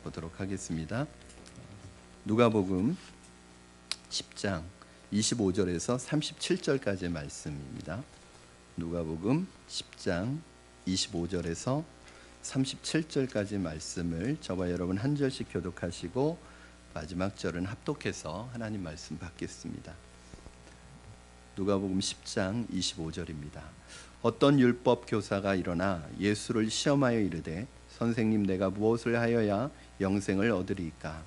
보도록 하겠습니다. 누가복음 10장 25절에서 37절까지의 말씀입니다. 누가복음 10장 25절에서 37절까지 말씀을 저와 여러분 한 절씩 교독하시고 마지막 절은 합독해서 하나님 말씀 받겠습니다. 누가복음 10장 25절입니다. 어떤 율법 교사가 일어나 예수를 시험하여 이르되 선생님, 내가 무엇을 하여야 영생을 얻으리이까?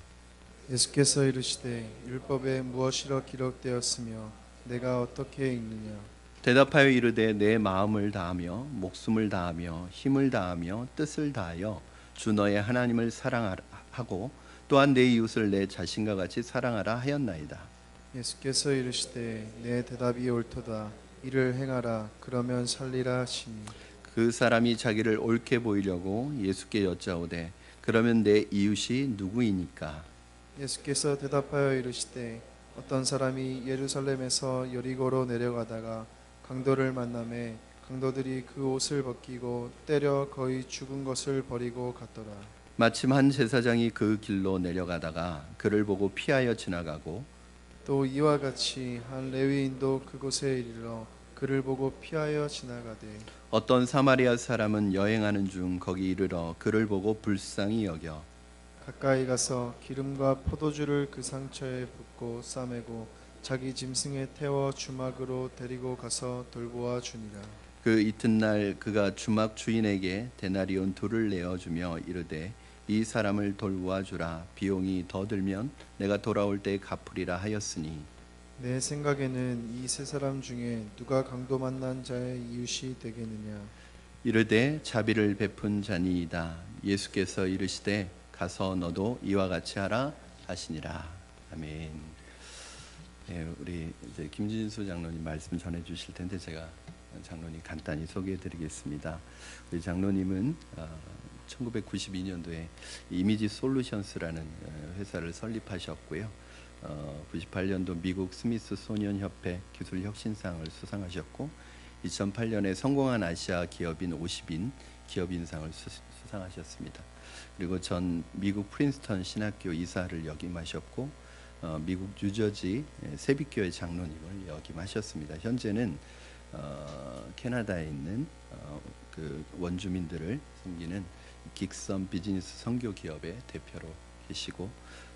예수께서 이르시되 율법에 무엇이라 기록되었으며 내가 어떻게 읽느냐? 대답하여 이르되 내 마음을 다하며 목숨을 다하며 힘을 다하며 뜻을 다하여 주 너의 하나님을 사랑하고 또한 내 이웃을 내 자신과 같이 사랑하라 하였나이다. 예수께서 이르시되 내 대답이 옳도다. 이를 행하라. 그러면 살리라 하시니 그 사람이 자기를 옳게 보이려고 예수께 여짜오되 그러면 내 이웃이 누구이니까? 예수께서 대답하여 이르시되 어떤 사람이 예루살렘에서 여리고로 내려가다가 강도를 만나매 강도들이 그 옷을 벗기고 때려 거의 죽은 것을 버리고 갔더라. 마침 한 제사장이 그 길로 내려가다가 그를 보고 피하여 지나가고 또 이와 같이 한 레위인도 그곳에 이르러 그를 보고 피하여 지나가되 어떤 사마리아 사람은 여행하는 중 거기 이르러 그를 보고 불쌍히 여겨 가까이 가서 기름과 포도주를 그 상처에 붓고 싸매고 자기 짐승에 태워 주막으로 데리고 가서 돌보아 주니라. 그 이튿날 그가 주막 주인에게 데나리온 둘을 내어주며 이르되 이 사람을 돌보아 주라. 비용이 더 들면 내가 돌아올 때 갚으리라 하였으니 내 생각에는 이 세 사람 중에 누가 강도 만난 자의 이웃이 되겠느냐? 이르되 자비를 베푼 자니이다. 예수께서 이르시되 가서 너도 이와 같이 하라 하시니라. 아멘. 네, 우리 이제 김진수 장로님 말씀 전해 주실 텐데 제가 장로님 간단히 소개해 드리겠습니다. 우리 장로님은 1992년도에 이미지 솔루션스라는 회사를 설립하셨고요. 98년도 미국 스미스 소년협회 기술혁신상을 수상하셨고 2008년에 성공한 아시아 기업인 50인 기업인상을 수상하셨습니다. 그리고 전 미국 프린스턴 신학교 이사를 역임하셨고 미국 뉴저지 세빛교회 장로님을 역임하셨습니다. 현재는 캐나다에 있는 그 원주민들을 섬기는 긱선 비즈니스 선교 기업의 대표로 계시고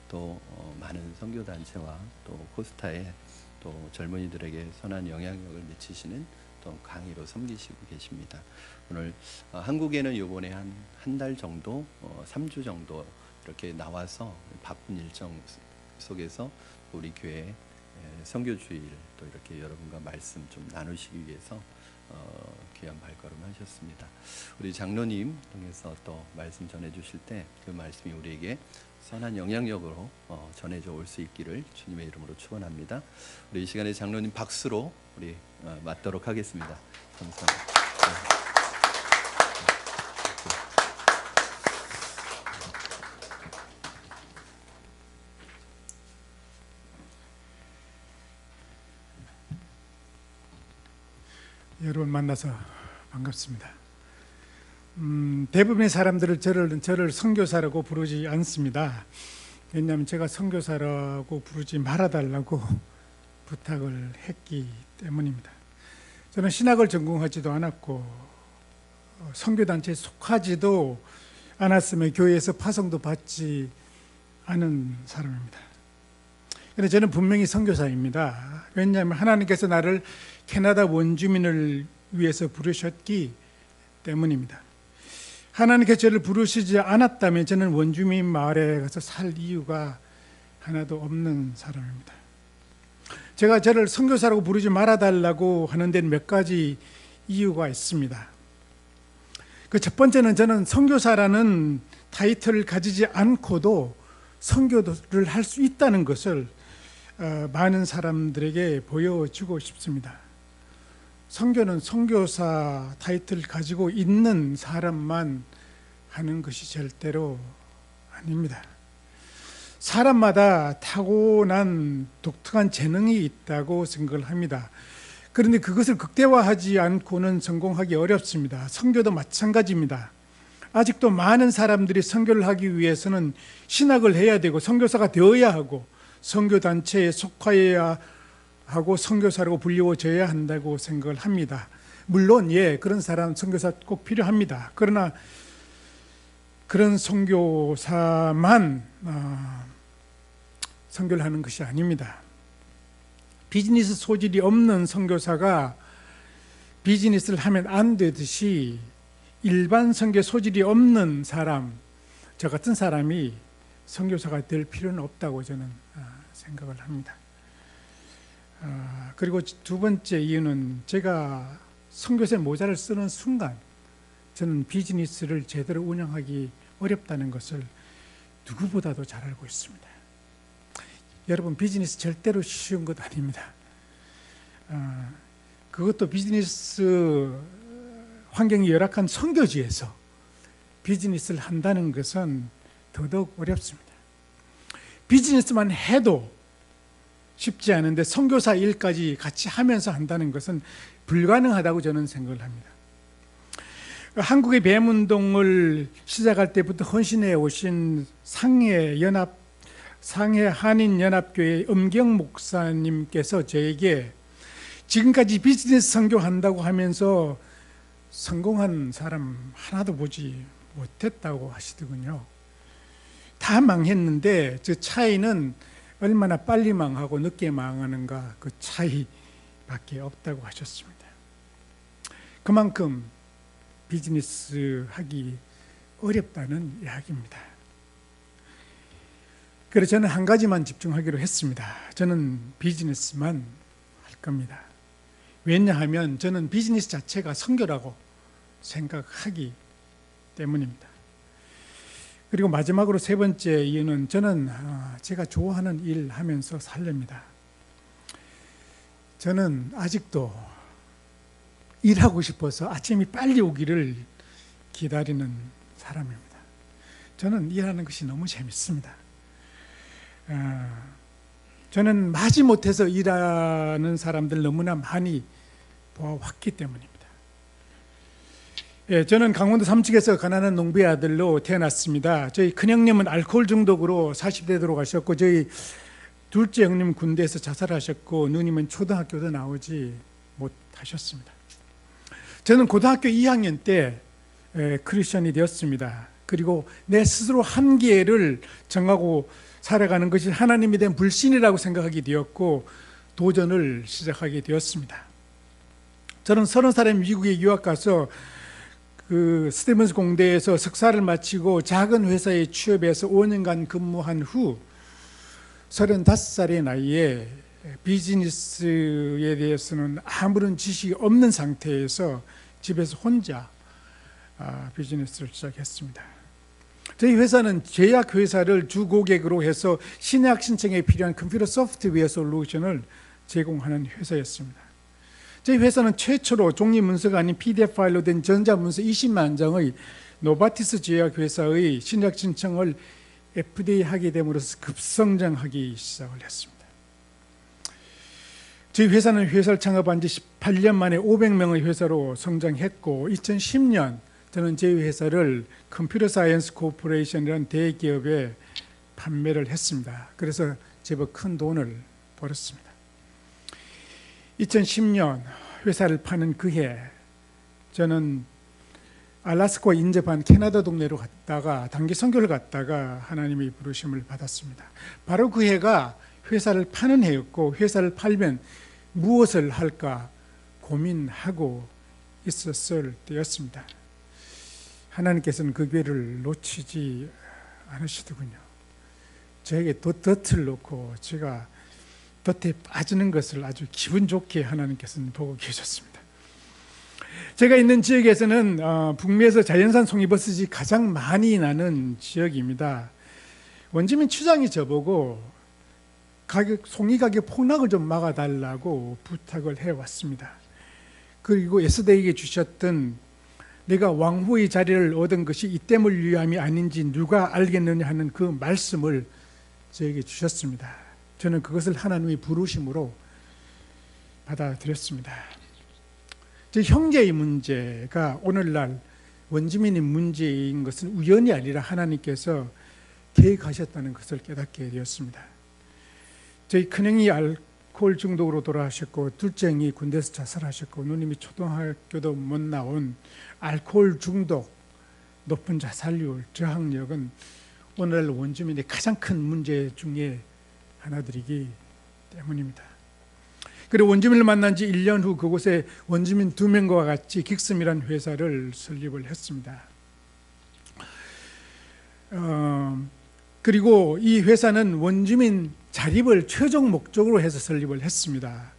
또 많은 선교 단체와 또 코스타에 또 젊은이들에게 선한 영향력을 미치시는 또 강의로 섬기시고 계십니다. 오늘 한국에는 이번에 한 달 정도, 3주 정도 이렇게 나와서 바쁜 일정 속에서 우리 교회 선교주일 또 이렇게 여러분과 말씀 좀 나누시기 위해서 귀한 발걸음하셨습니다. 우리 장로님 통해서 또 말씀 전해주실 때 그 말씀이 우리에게 선한 영향력으로 전해져 올 수 있기를 주님의 이름으로 축원합니다. 우리 이 시간에 장로님 박수로 우리 맞도록 하겠습니다. 감사합니다. 여러분 만나서 반갑습니다. 대부분의 사람들은 저를 선교사라고 부르지 않습니다. 왜냐하면 제가 선교사라고 부르지 말아달라고 부탁을 했기 때문입니다. 저는 신학을 전공하지도 않았고 선교단체에 속하지도 않았으며 교회에서 파송도 받지 않은 사람입니다. 그런데 저는 분명히 선교사입니다. 왜냐하면 하나님께서 나를 캐나다 원주민을 위해서 부르셨기 때문입니다. 하나님께서 저를 부르시지 않았다면 저는 원주민 마을에 가서 살 이유가 하나도 없는 사람입니다. 제가 저를 선교사라고 부르지 말아달라고 하는 데는 몇 가지 이유가 있습니다. 그 첫 번째는 저는 선교사라는 타이틀을 가지지 않고도 선교를 할 수 있다는 것을 많은 사람들에게 보여주고 싶습니다. 선교는 선교사 타이틀을 가지고 있는 사람만 하는 것이 절대로 아닙니다. 사람마다 타고난 독특한 재능이 있다고 생각을 합니다. 그런데 그것을 극대화하지 않고는 성공하기 어렵습니다. 선교도 마찬가지입니다. 아직도 많은 사람들이 선교를 하기 위해서는 신학을 해야 되고 선교사가 되어야 하고 선교단체에 속하여야 하고 선교사라고 불리워져야 한다고 생각을 합니다. 물론 그런 사람 선교사 꼭 필요합니다. 그러나 그런 선교사만 선교를 하는 것이 아닙니다. 비즈니스 소질이 없는 선교사가 비즈니스를 하면 안 되듯이 일반 선교 소질이 없는 사람, 저 같은 사람이 선교사가 될 필요는 없다고 저는 생각을 합니다. 그리고 두 번째 이유는 제가 선교사의 모자를 쓰는 순간 저는 비즈니스를 제대로 운영하기 어렵다는 것을 누구보다도 잘 알고 있습니다. 여러분, 비즈니스 절대로 쉬운 것 아닙니다. 그것도 비즈니스 환경이 열악한 선교지에서 비즈니스를 한다는 것은 더더욱 어렵습니다. 비즈니스만 해도 쉽지 않은데 선교사 일까지 같이 하면서 한다는 것은 불가능하다고 저는 생각을 합니다. 한국의 뱀운동을 시작할 때부터 헌신해 오신 상해 한인연합교회 엄경 목사님께서 저에게 지금까지 비즈니스 선교한다고 하면서 성공한 사람 하나도 보지 못했다고 하시더군요. 다 망했는데 저 차이는 얼마나 빨리 망하고 늦게 망하는가, 그 차이밖에 없다고 하셨습니다. 그만큼 비즈니스 하기 어렵다는 이야기입니다. 그래서 저는 한 가지만 집중하기로 했습니다. 저는 비즈니스만 할 겁니다. 왜냐하면 저는 비즈니스 자체가 선교라고 생각하기 때문입니다. 그리고 마지막으로 세 번째 이유는 저는 제가 좋아하는 일 하면서 살렵니다. 저는 아직도 일하고 싶어서 아침이 빨리 오기를 기다리는 사람입니다. 저는 일하는 것이 너무 재밌습니다. 저는 마지못해서 일하는 사람들 너무나 많이 보아왔기 때문입니다. 저는 강원도 삼척에서 가난한 농부의 아들로 태어났습니다. 저희 큰형님은 알코올 중독으로 40대 들어가셨고, 저희 둘째 형님은 군대에서 자살하셨고, 누님은 초등학교도 나오지 못하셨습니다. 저는 고등학교 2학년 때 크리스천이 되었습니다. 그리고 내 스스로 한계를 정하고 살아가는 것이 하나님에 대한 불신이라고 생각하게 되었고, 도전을 시작하게 되었습니다. 저는 30살에 미국에 유학 가서 그 스티븐스 공대에서 석사를 마치고 작은 회사에 취업해서 5년간 근무한 후 35살의 나이에 비즈니스에 대해서는 아무런 지식이 없는 상태에서 집에서 혼자 비즈니스를 시작했습니다. 저희 회사는 제약회사를 주 고객으로 해서 신약 신청에 필요한 컴퓨터 소프트웨어 솔루션을 제공하는 회사였습니다. 저희 회사는 최초로 종이 문서가 아닌 PDF 파일로 된 전자문서 20만 장의 노바티스 제약회사의 신약 신청을 FDA 하게 됨으로써 급성장하기 시작을 했습니다. 저희 회사는 회사를 창업한 지 18년 만에 500명의 회사로 성장했고, 2010년 저는 저희 회사를 컴퓨터 사이언스 코퍼레이션이라는 대기업에 판매를 했습니다. 그래서 제법 큰 돈을 벌었습니다. 2010년 회사를 파는 그해 저는 알래스카 인접한 캐나다 동네로 갔다가 단기 선교를 갔다가 하나님의 부르심을 받았습니다. 바로 그 해가 회사를 파는 해였고, 회사를 팔면 무엇을 할까 고민하고 있었을 때였습니다. 하나님께서는 그 기회를 놓치지 않으시더군요. 저에게 덫을 놓고 제가 덫에 빠지는 것을 아주 기분 좋게 하나님께서는 보고 계셨습니다. 제가 있는 지역에서는 북미에서 자연산 송이버섯이 가장 많이 나는 지역입니다. 원주민 추장이 저보고 송이 가격 폭락을 좀 막아달라고 부탁을 해왔습니다. 그리고 에스더에게 주셨던 내가 왕후의 자리를 얻은 것이 이 때문을 위함이 아닌지 누가 알겠느냐 하는 그 말씀을 저에게 주셨습니다. 저는 그것을 하나님의 부르심으로 받아들였습니다. 제 형제의 문제가 오늘날 원주민이 문제인 것은 우연이 아니라 하나님께서 계획하셨다는 것을 깨닫게 되었습니다. 저희 큰형이 알코올 중독으로 돌아가셨고 둘째 형이 군대에서 자살하셨고 누님이 초등학교도 못 나온 알코올 중독, 높은 자살률, 저항력은 오늘날 원주민의 가장 큰 문제 중에 하나들이기 때문입니다. 그리고 원주민을 만난 지 1년 후 그곳에 원주민 2명과 같이 긱스미라는 회사를 설립을 했습니다. 그리고 이 회사는 원주민 자립을 최종 목적으로 해서 설립을 했습니다.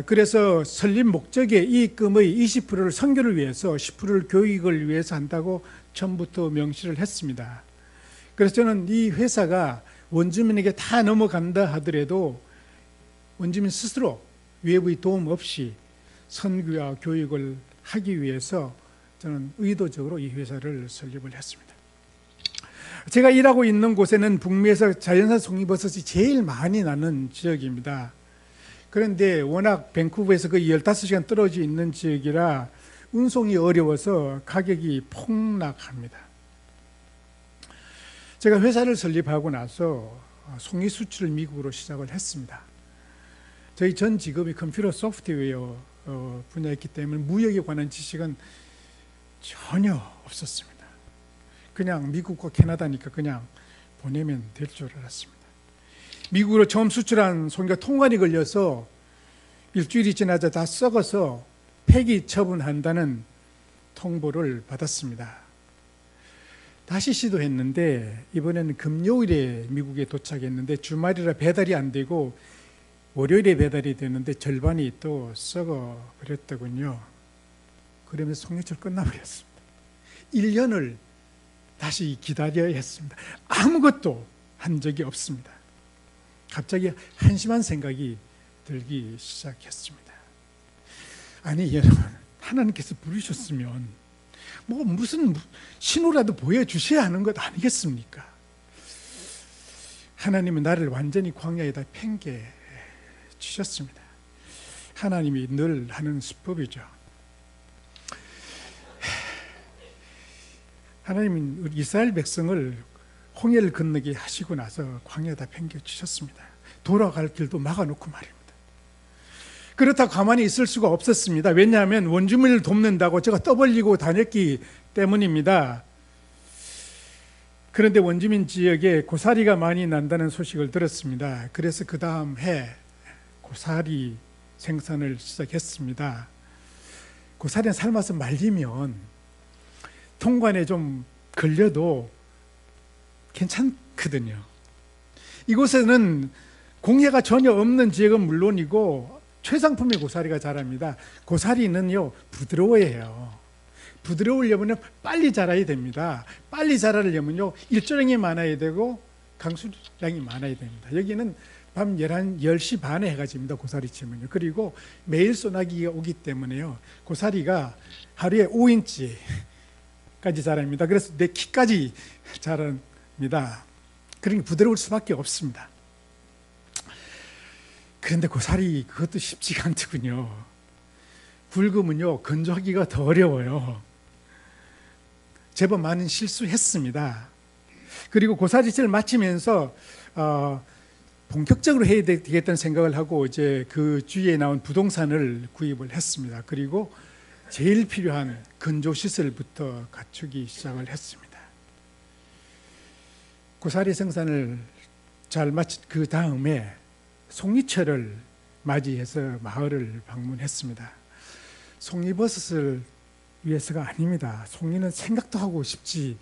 그래서 설립 목적의 이익금의 20%를 선교를 위해서 10%를 교육을 위해서 한다고 처음부터 명시를 했습니다. 그래서 저는 이 회사가 원주민에게 다 넘어간다 하더라도 원주민 스스로 외부의 도움 없이 선교와 교육을 하기 위해서 저는 의도적으로 이 회사를 설립을 했습니다. 제가 일하고 있는 곳에는 북미에서 자연산 송이버섯이 제일 많이 나는 지역입니다. 그런데 워낙 밴쿠버에서 거의 15시간 떨어져 있는 지역이라 운송이 어려워서 가격이 폭락합니다. 제가 회사를 설립하고 나서 송이 수출을 미국으로 시작을 했습니다. 저희 전 직업이 컴퓨터 소프트웨어 분야였기 때문에 무역에 관한 지식은 전혀 없었습니다. 그냥 미국과 캐나다니까 그냥 보내면 될 줄 알았습니다. 미국으로 처음 수출한 송이가 통관이 걸려서 일주일이 지나자 다 썩어서 폐기 처분한다는 통보를 받았습니다. 다시 시도했는데 이번에는 금요일에 미국에 도착했는데 주말이라 배달이 안 되고 월요일에 배달이 되는데 절반이 또 썩어 버렸더군요. 그러면서 송이철 끝나버렸습니다. 1년을 다시 기다려야 했습니다. 아무것도 한 적이 없습니다. 갑자기 한심한 생각이 들기 시작했습니다. 아니 여러분, 하나님께서 부르셨으면 무슨 신호라도 보여주셔야 하는 것 아니겠습니까? 하나님은 나를 완전히 광야에다 팽개 주셨습니다. 하나님이 늘 하는 수법이죠. 하나님은 이스라엘 백성을 홍해를 건너게 하시고 나서 광야에다 팽개 주셨습니다. 돌아갈 길도 막아놓고 말입니다. 그렇다고 가만히 있을 수가 없었습니다. 왜냐하면 원주민을 돕는다고 제가 떠벌리고 다녔기 때문입니다. 그런데 원주민 지역에 고사리가 많이 난다는 소식을 들었습니다. 그래서 그 다음 해 고사리 생산을 시작했습니다. 고사리는 삶아서 말리면 통관에 좀 걸려도 괜찮거든요. 이곳에는 공해가 전혀 없는 지역은 물론이고 최상품의 고사리가 자랍니다. 고사리는요 부드러워야 해요. 부드러우려면 빨리 자라야 됩니다. 빨리 자라려면요 일조량이 많아야 되고 강수량이 많아야 됩니다. 여기는 밤 10시 반에 해가 집니다. 고사리 치면요. 그리고 매일 소나기가 오기 때문에요 고사리가 하루에 5인치까지 자랍니다. 그래서 내 키까지 자랍니다. 그러니 부드러울 수밖에 없습니다. 그런데 고사리 그것도 쉽지가 않더군요. 굵으면요 건조하기가 더 어려워요. 제법 많은 실수했습니다. 그리고 고사리철을 마치면서 본격적으로 해야 되겠다는 생각을 하고 이제 그 주위에 나온 부동산을 구입을 했습니다. 그리고 제일 필요한 건조 시설부터 갖추기 시작을 했습니다. 고사리 생산을 잘 마친 그 다음에 송이철을 맞이해서 마을을 방문했습니다. 송이버섯을 위해서가 아닙니다. 송이는 생각도 하고 싶지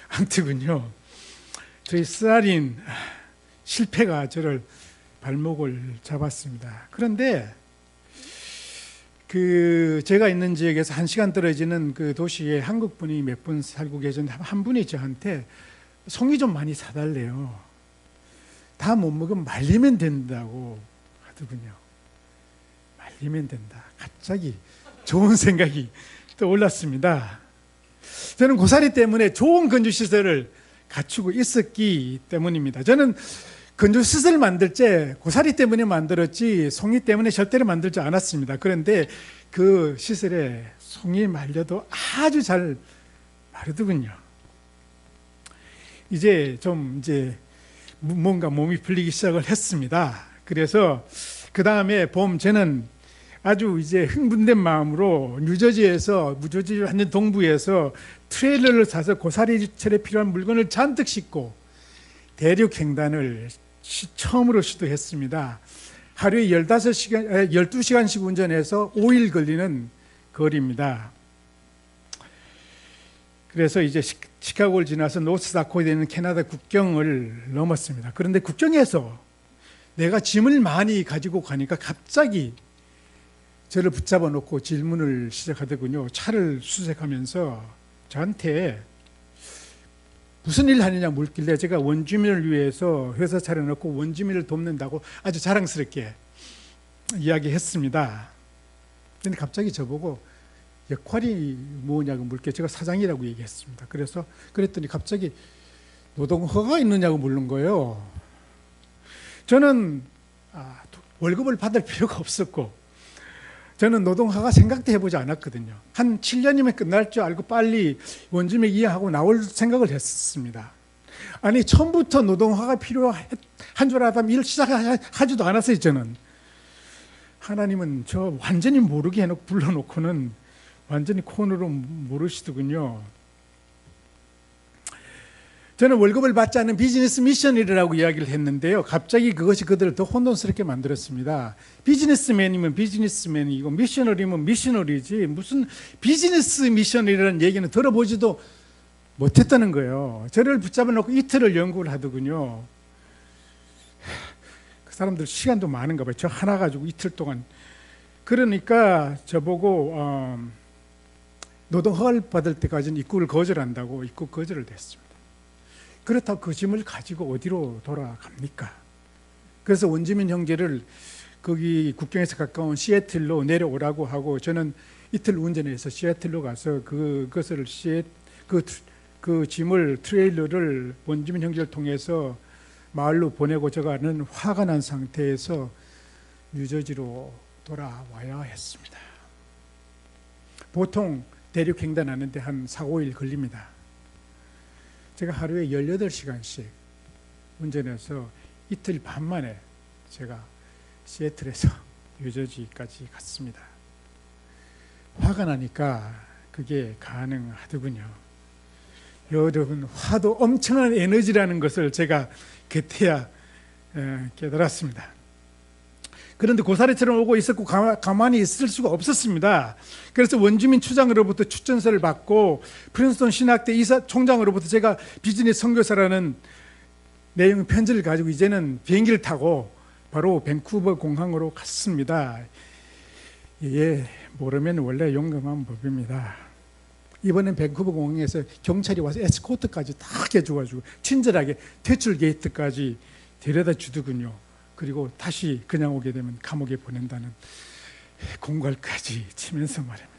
않더군요. 저희 쓰라린 실패가 저를 발목을 잡았습니다. 그런데 제가 있는 지역에서 1시간 떨어지는 그 도시에 한국 분이 몇 분 살고 계셨는데 한 분이 저한테 송이 좀 많이 사달래요. 다 못 먹으면 말리면 된다고 하더군요. 말리면 된다. 갑자기 좋은 생각이 떠올랐습니다. 저는 고사리 때문에 좋은 건조시설을 갖추고 있었기 때문입니다. 저는 건조시설을 만들 때 고사리 때문에 만들었지 송이 때문에 절대로 만들지 않았습니다. 그런데 그 시설에 송이 말려도 아주 잘 마르더군요. 이제 뭔가 몸이 풀리기 시작을 했습니다. 그래서 그 다음에 봄 저는 아주 이제 흥분된 마음으로 무저지 완전 동부에서 트레일러를 사서 고사리철에 필요한 물건을 잔뜩 싣고 대륙 횡단을 처음으로 시도했습니다. 하루에 12시간씩 운전해서 5일 걸리는 거리입니다. 그래서 이제 시카고를 지나서 노스다코에 있는 캐나다 국경을 넘었습니다. 그런데 국경에서 내가 짐을 많이 가지고 가니까 갑자기 저를 붙잡아 놓고 질문을 시작하더군요. 차를 수색하면서 저한테 무슨 일 하느냐 물길래 제가 원주민을 위해서 회사 차려놓고 원주민을 돕는다고 아주 자랑스럽게 이야기했습니다. 근데 갑자기 저보고 역할이 뭐냐고 물게 제가 사장이라고 얘기했습니다. 그랬더니 갑자기 노동허가 있느냐고 묻는 거예요. 저는 월급을 받을 필요가 없었고 저는 노동허가 생각도 해보지 않았거든요. 한 7년이면 끝날 줄 알고 빨리 원주민 이해하고 나올 생각을 했습니다. 아니 처음부터 노동허가 필요한 줄 알았다면 일 시작하지도 않았어요. 저는 하나님은 저 완전히 모르게 해놓고 불러놓고는 완전히 콘으로 모르시더군요. 저는 월급을 받지 않는 비즈니스 미셔너리라고 이야기를 했는데요. 갑자기 그것이 그들을 더 혼돈스럽게 만들었습니다. 비즈니스맨이면 비즈니스맨이고 미셔너리면 미셔너리지 무슨 비즈니스 미셔너리라는 얘기는 들어보지도 못했다는 거예요. 저를 붙잡아 놓고 이틀을 연구를 하더군요. 그 사람들 시간도 많은가 봐요. 저 하나 가지고 이틀 동안. 그러니까 저보고 노동허가를 받을 때까지는 입국을 거절한다고 입국 거절을 했습니다. 그렇다고 그 짐을 가지고 어디로 돌아갑니까? 그래서 원주민 형제를 거기 국경에서 가까운 시애틀로 내려오라고 하고 저는 이틀 운전해서 시애틀로 가서 그 짐을 트레일러를 원주민 형제를 통해서 마을로 보내고 저가는 화가 난 상태에서 뉴저지로 돌아와야 했습니다. 보통 대륙 횡단하는데 한 4, 5일 걸립니다. 제가 하루에 18시간씩 운전해서 이틀 반 만에 제가 시애틀에서 뉴저지까지 갔습니다. 화가 나니까 그게 가능하더군요. 여러분, 화도 엄청난 에너지라는 것을 제가 그때야 깨달았습니다. 그런데 고사리처럼 오고 있었고 가만히 있을 수가 없었습니다. 그래서 원주민 추장으로부터 추천서를 받고 프린스턴 신학대 총장으로부터 제가 비즈니스 선교사라는 내용 편지를 가지고 이제는 비행기를 타고 바로 밴쿠버 공항으로 갔습니다. 예, 모르면 원래 용감한 법입니다. 이번엔 밴쿠버 공항에서 경찰이 와서 에스코트까지 다 해줘가지고 친절하게 퇴출 게이트까지 데려다 주더군요. 그리고 다시 그냥 오게 되면 감옥에 보낸다는 공갈까지 치면서 말입니다.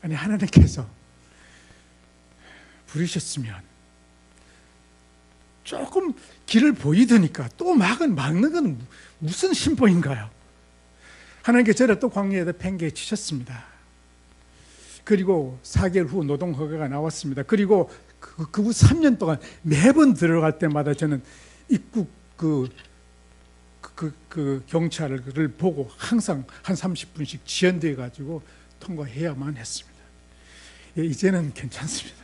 아니 하나님께서 부르셨으면 조금 길을 보이더니까 또 막는 건 무슨 심보인가요? 하나님께서 저를 또 광야에다 팽개에 치셨습니다. 그리고 4개월 후 노동허가가 나왔습니다. 그리고 그 후 3년 동안 매번 들어갈 때마다 저는 입국 경찰을 보고 항상 한 30분씩 지연돼 가지고 통과해야만 했습니다. 예, 이제는 괜찮습니다.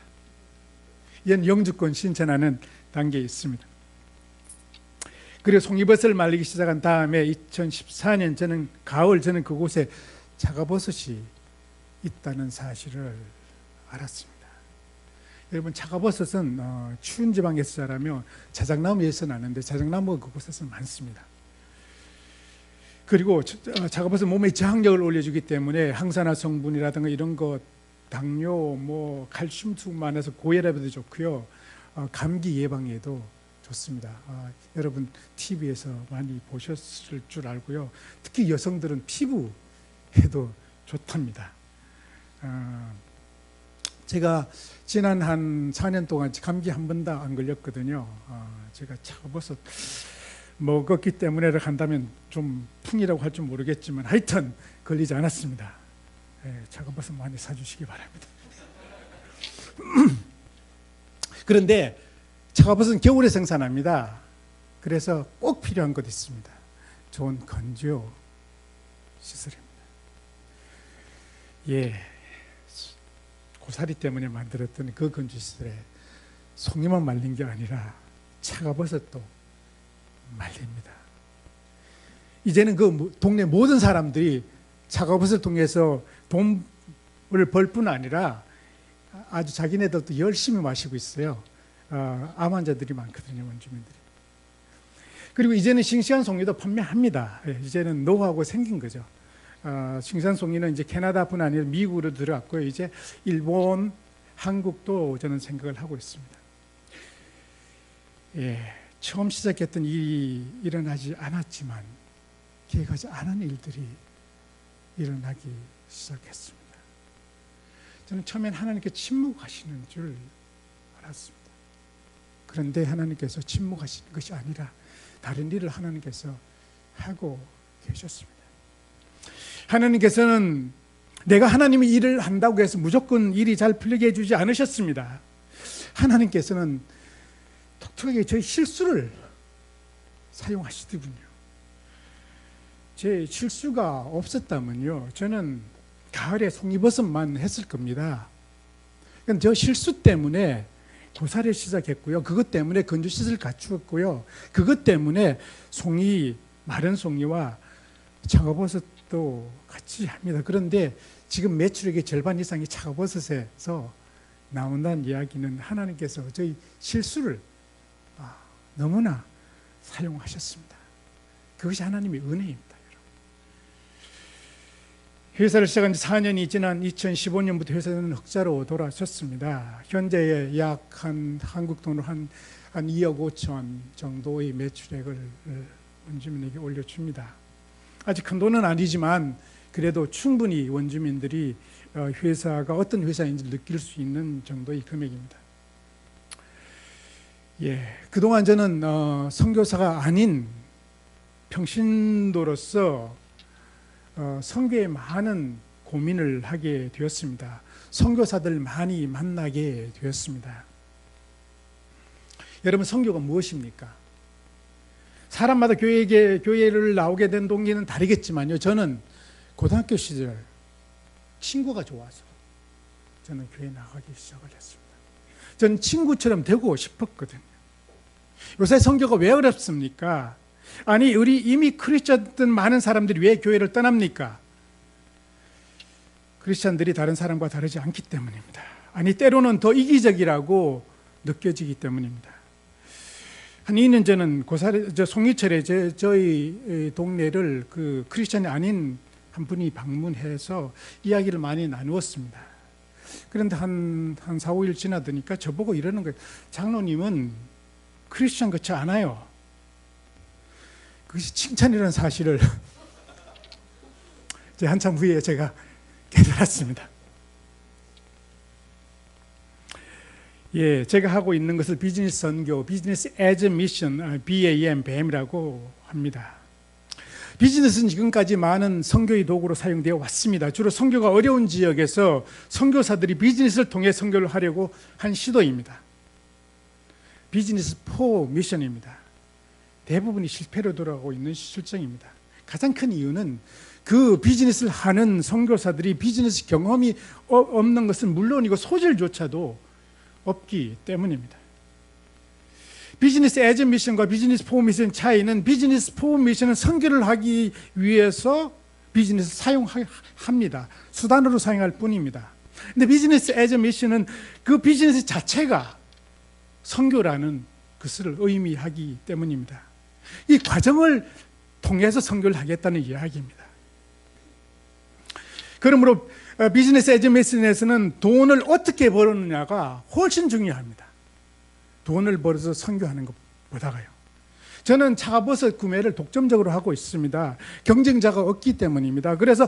이제는 영주권 신청하는 단계에 있습니다. 그리고 송이버섯을 말리기 시작한 다음에 2014년 저는 그곳에 차가버섯이 있다는 사실을 알았습니다. 여러분, 차가버섯은 추운 지방에서 자라며 자작나무에서 나는데 자작나무가 그곳에서 많습니다. 그리고 차가버섯 몸에 저항력을 올려주기 때문에 항산화 성분이라든가 이런 거, 당뇨, 칼슘 수분 많아서 고혈압에도 좋고요, 감기 예방에도 좋습니다. 여러분 TV에서 많이 보셨을 줄 알고요. 특히 여성들은 피부에도 좋답니다. 제가 지난 한 4년 동안 감기 한 번도 안 걸렸거든요. 제가 차가버섯 먹었기 때문에 한다면 좀 풍이라고 할 줄 모르겠지만 하여튼 걸리지 않았습니다. 차가버섯 많이 사주시기 바랍니다. 그런데 차가버섯은 겨울에 생산합니다. 그래서 꼭 필요한 것 있습니다. 좋은 건조 시설입니다. 예, 고사리 때문에 만들었던 그 건조 시설에 송이만 말린 게 아니라 차가버섯도 말립니다. 이제는 그 동네 모든 사람들이 차가버섯을 통해서 돈을 벌 뿐 아니라 아주 자기네들도 열심히 마시고 있어요. 암 환자들이 많거든요, 원주민들이. 그리고 이제는 싱싱한 송이도 판매합니다. 이제는 노하우가 생긴 거죠. 싱싱한 송이는 이제 캐나다뿐 아니라 미국으로 들어갔고요. 이제 일본, 한국도 저는 생각을 하고 있습니다. 예, 처음 시작했던 일이 일어나지 않았지만 계획하지 않은 일들이 일어나기 시작했습니다. 저는 처음엔 하나님께 침묵하시는 줄 알았습니다. 그런데 하나님께서 침묵하시는 것이 아니라 다른 일을 하나님께서 하고 계셨습니다. 하나님께서는 내가 하나님의 일을 한다고 해서 무조건 일이 잘 풀리게 해주지 않으셨습니다. 하나님께서는 독특하게 저희 실수를 사용하시더군요. 제 실수가 없었다면요, 저는 가을에 송이버섯만 했을 겁니다. 그러니까 저 실수 때문에 고사를 시작했고요. 그것 때문에 건조시설을 갖추었고요. 그것 때문에 송이, 마른 송이와 차가버섯도 같이 합니다. 그런데 지금 매출액의 절반 이상이 차가버섯에서 나온다는 이야기는 하나님께서 저희 실수를 너무나 사용하셨습니다. 그것이 하나님의 은혜입니다. 회사를 시작한 지 4년이 지난 2015년부터 회사는 흑자로 돌아섰습니다. 현재 약 한국 돈으로 한 2억 5천 정도의 매출액을 원주민에게 올려줍니다. 아직 큰 돈은 아니지만 그래도 충분히 원주민들이 회사가 어떤 회사인지 느낄 수 있는 정도의 금액입니다. 예, 그동안 저는 선교사가 아닌 평신도로서 선교에 많은 고민을 하게 되었습니다. 선교사들 많이 만나게 되었습니다. 여러분, 선교가 무엇입니까? 사람마다 교회를 나오게 된 동기는 다르겠지만요, 저는 고등학교 시절 친구가 좋아서 저는 교회 나가기 시작을 했습니다. 저는 친구처럼 되고 싶었거든요. 요새 선교가 왜 어렵습니까? 아니, 우리 이미 크리스천들 많은 사람들이 왜 교회를 떠납니까? 크리스천들이 다른 사람과 다르지 않기 때문입니다. 아니, 때로는 더 이기적이라고 느껴지기 때문입니다. 한 2년 전은 송이철에 저희 동네를 그 크리스천이 아닌 한 분이 방문해서 이야기를 많이 나누었습니다. 그런데 한 4, 5일 지나더니까 저보고 이러는 거예요. 장로님은 크리스천 같지 않아요. 그것이 칭찬이라는 사실을 한참 후에 제가 깨달았습니다. 예, 제가 하고 있는 것을 비즈니스 선교, 비즈니스 애즈 미션, BAM, BAM이라고 합니다. 비즈니스는 지금까지 많은 선교의 도구로 사용되어 왔습니다. 주로 선교가 어려운 지역에서 선교사들이 비즈니스를 통해 선교를 하려고 한 시도입니다. 비즈니스 포 미션입니다. 대부분이 실패로 돌아가고 있는 실정입니다. 가장 큰 이유는 그 비즈니스를 하는 선교사들이 비즈니스 경험이 없는 것은 물론이고 소질조차도 없기 때문입니다. 비즈니스 애즈 미션과 비즈니스 포 미션 차이는 비즈니스 포 미션은 선교를 하기 위해서 비즈니스 사용합니다. 수단으로 사용할 뿐입니다. 근데 비즈니스 애즈 미션은 그 비즈니스 자체가 선교라는 것을 의미하기 때문입니다. 이 과정을 통해서 선교를 하겠다는 이야기입니다. 그러므로 비즈니스 애즈 미션에서는 돈을 어떻게 벌느냐가 훨씬 중요합니다. 돈을 벌어서 선교하는 것보다가요. 저는 차가버섯 구매를 독점적으로 하고 있습니다. 경쟁자가 없기 때문입니다. 그래서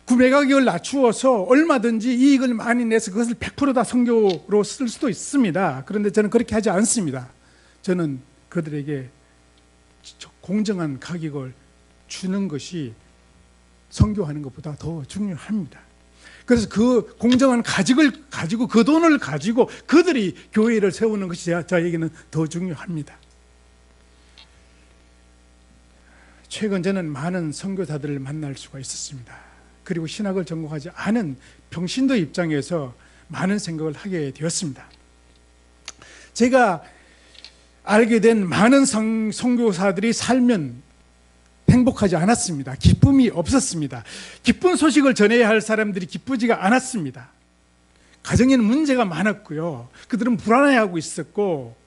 구매 가격을 낮추어서 얼마든지 이익을 많이 내서 그것을 100% 다 선교로 쓸 수도 있습니다. 그런데 저는 그렇게 하지 않습니다. 저는 그들에게 공정한 가격을 주는 것이 선교하는 것보다 더 중요합니다. 그래서 그 공정한 가직을 가지고 그 돈을 가지고 그들이 교회를 세우는 것이 저에게는 더 중요합니다. 최근 저는 많은 선교사들을 만날 수가 있었습니다. 그리고 신학을 전공하지 않은 평신도 입장에서 많은 생각을 하게 되었습니다. 제가 알게 된 많은 선교사들이 살면 행복하지 않았습니다. 기쁨이 없었습니다. 기쁜 소식을 전해야 할 사람들이 기쁘지가 않았습니다. 가정에는 문제가 많았고요. 그들은 불안해하고 있었고,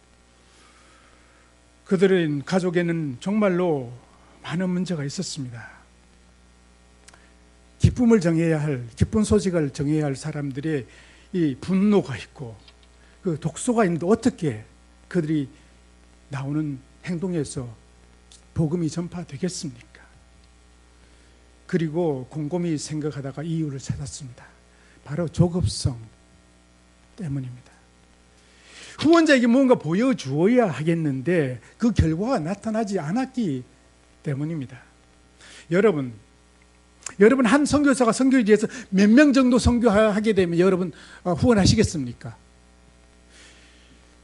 그들은 가족에는 정말로 많은 문제가 있었습니다. 기쁨을 정해야 할, 기쁜 소식을 정해야 할 사람들의 이 분노가 있고 그 독소가 있는데 어떻게 그들이 나오는 행동에서 복음이 전파되겠습니까? 그리고 곰곰이 생각하다가 이유를 찾았습니다. 바로 조급성 때문입니다. 후원자에게 뭔가 보여주어야 하겠는데 그 결과가 나타나지 않았기 때문입니다. 여러분 한 선교사가 선교지에서 몇 명 정도 선교하게 되면 여러분 후원하시겠습니까?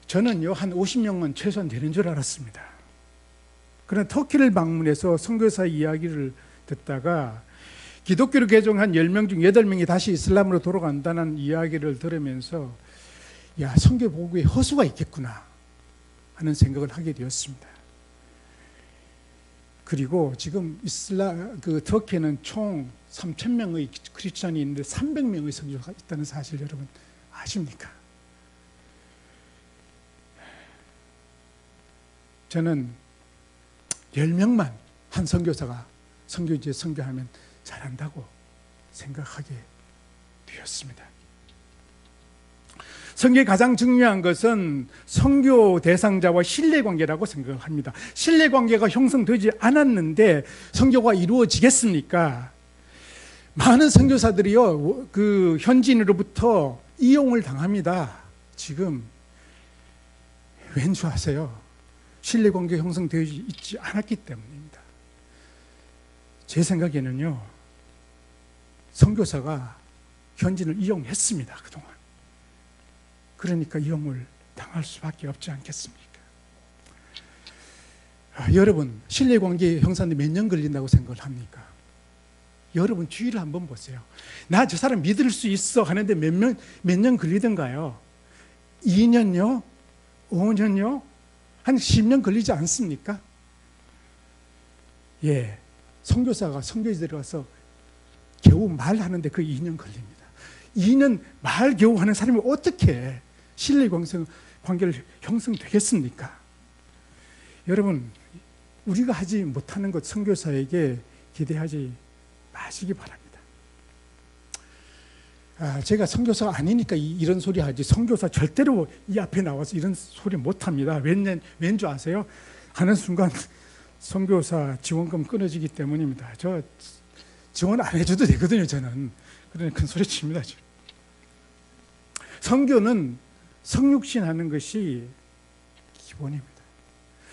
저는요 한 50명은 최소한 되는 줄 알았습니다. 그러나 터키를 방문해서 선교사 이야기를 듣다가 기독교를 개종한 10명 중 8명이 다시 이슬람으로 돌아간다는 이야기를 들으면서 야, 선교 보고에 허수가 있겠구나 하는 생각을 하게 되었습니다. 그리고 지금 터키에는 총 3,000명의 크리스찬이 있는데 300명의 선교사가 있다는 사실 여러분 아십니까? 저는 10명만 한 선교사가 선교지에 선교하면 잘한다고 생각하게 되었습니다. 선교의 가장 중요한 것은 선교 대상자와 신뢰관계라고 생각을 합니다. 신뢰관계가 형성되지 않았는데 선교가 이루어지겠습니까? 많은 선교사들이요 그 현지인으로부터 이용을 당합니다. 지금 왠 줄 아세요? 신뢰관계 형성되지 있지 않았기 때문입니다. 제 생각에는요 선교사가 현지인을 이용했습니다. 그동안. 그러니까 이용을 당할 수밖에 없지 않겠습니까? 여러분 신뢰관계 형성에 몇 년 걸린다고 생각을 합니까? 여러분 주위를 한번 보세요. 나 저 사람 믿을 수 있어 하는데 몇 년 걸리던가요? 2년요? 5년요? 한 10년 걸리지 않습니까? 예, 선교사가 선교지 들어가서 겨우 말하는데 그 2년 걸립니다. 2년 말 겨우 하는 사람이 어떻게 신뢰관계를 형성되겠습니까? 여러분 우리가 하지 못하는 것 선교사에게 기대하지 마시기 바랍니다. 제가 선교사가 아니니까 이런 소리 하지 선교사 절대로 이 앞에 나와서 이런 소리 못합니다. 왠 줄 아세요? 하는 순간 선교사 지원금 끊어지기 때문입니다. 저 지원 안 해줘도 되거든요. 저는. 그러니 큰 소리 칩니다. 선교는 성육신하는 것이 기본입니다.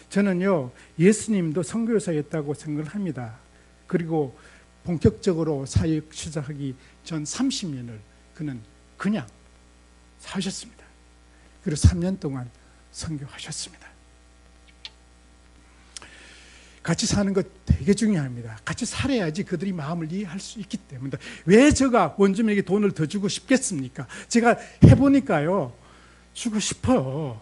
저는요 예수님도 선교사였다고 생각을 합니다. 그리고 본격적으로 사역 시작하기 전 30년을 그는 그냥 사셨습니다. 그리고 3년 동안 선교하셨습니다. 같이 사는 것 되게 중요합니다. 같이 살아야지 그들이 마음을 이해할 수 있기 때문입니다. 왜 제가 원주민에게 돈을 더 주고 싶겠습니까? 제가 해보니까요 주고 싶어요.